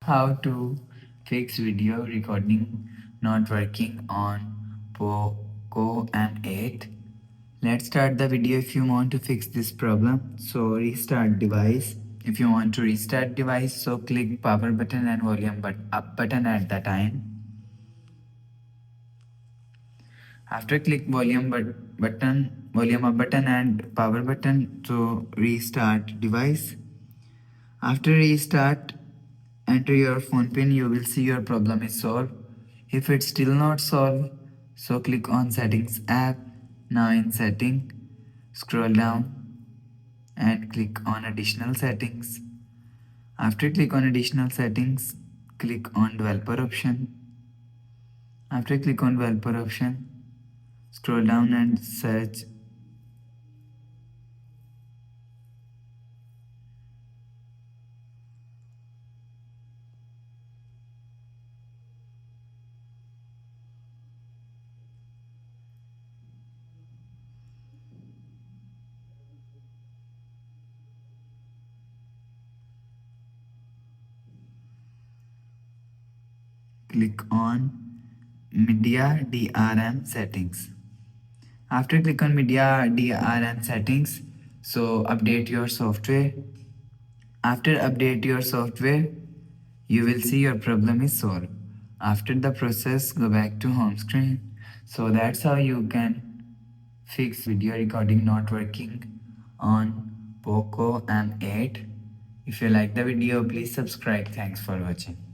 How to fix video recording not working on Poco M8. Let's start the video. If you want to fix this problem, so restart device. If you want to restart device, so click power button and volume up button at the time. After click volume up button and power button, so restart device. After restart, enter your phone pin. You will see your problem is solved. If it's still not solved, so click on settings app. Now in setting, scroll down and click on additional settings. After click on additional settings, click on developer option. After click on developer option, scroll down and search. Click on media DRM settings. After click on media DRM settings, so update your software. After update your software, you will see your problem is solved. After the process, go back to home screen. So that's how you can fix video recording not working on Poco M8. If you like the video, please subscribe. Thanks for watching.